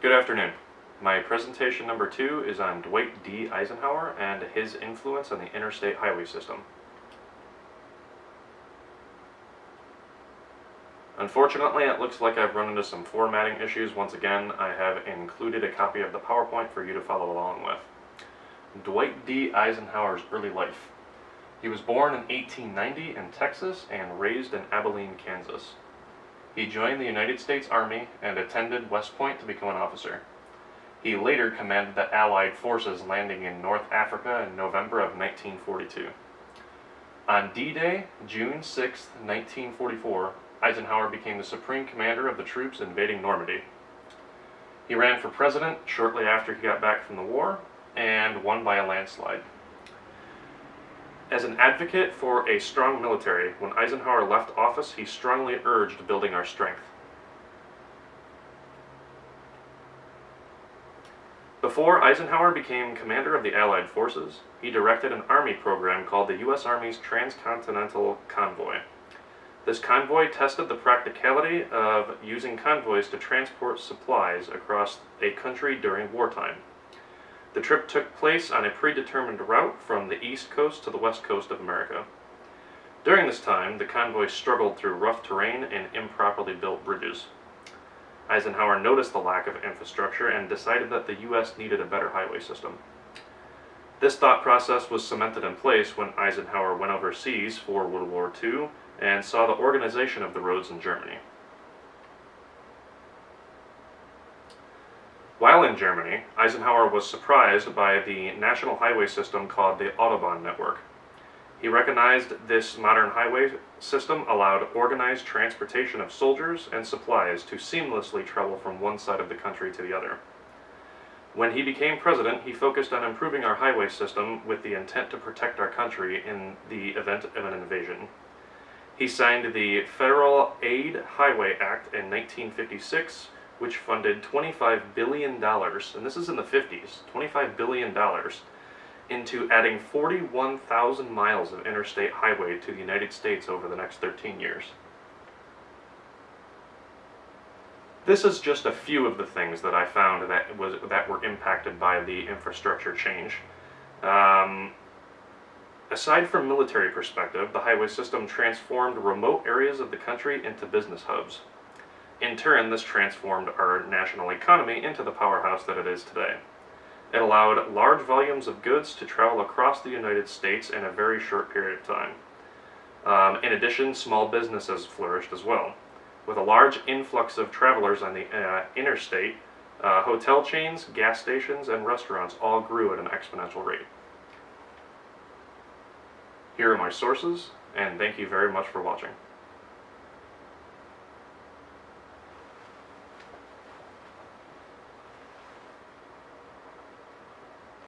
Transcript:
Good afternoon. My presentation number 2 is on Dwight D. Eisenhower and his influence on the interstate highway system. Unfortunately, it looks like I've run into some formatting issues once again. I have included a copy of the PowerPoint for you to follow along with. Dwight D. Eisenhower's early life. He was born in 1890 in Texas and raised in Abilene, Kansas. He joined the United States Army and attended West Point to become an officer. He later commanded the Allied forces landing in North Africa in November of 1942. On D-Day, June 6, 1944, Eisenhower became the supreme commander of the troops invading Normandy. He ran for president shortly after he got back from the war and won by a landslide. As an advocate for a strong military, when Eisenhower left office, he strongly urged building our strength. Before Eisenhower became commander of the Allied forces, he directed an army program called the U.S. Army's Transcontinental Convoy. This convoy tested the practicality of using convoys to transport supplies across a country during wartime. The trip took place on a predetermined route from the east coast to the west coast of America. During this time, the convoy struggled through rough terrain and improperly built bridges. Eisenhower noticed the lack of infrastructure and decided that the U.S. needed a better highway system. This thought process was cemented in place when Eisenhower went overseas for World War II and saw the organization of the roads in Germany. While in Germany, Eisenhower was surprised by the national highway system called the Autobahn network. He recognized this modern highway system allowed organized transportation of soldiers and supplies to seamlessly travel from one side of the country to the other. When he became president, he focused on improving our highway system with the intent to protect our country in the event of an invasion. He signed the Federal Aid Highway Act in 1956, which funded $25 billion, and this is in the 50s, $25 billion, into adding 41,000 miles of interstate highway to the United States over the next 13 years. This is just a few of the things that I found that were impacted by the infrastructure change. Aside from military perspective, the highway system transformed remote areas of the country into business hubs. In turn, this transformed our national economy into the powerhouse that it is today. It allowed large volumes of goods to travel across the United States in a very short period of time. In addition, small businesses flourished as well. With a large influx of travelers on the interstate, hotel chains, gas stations, and restaurants all grew at an exponential rate. Here are my sources, and thank you very much for watching.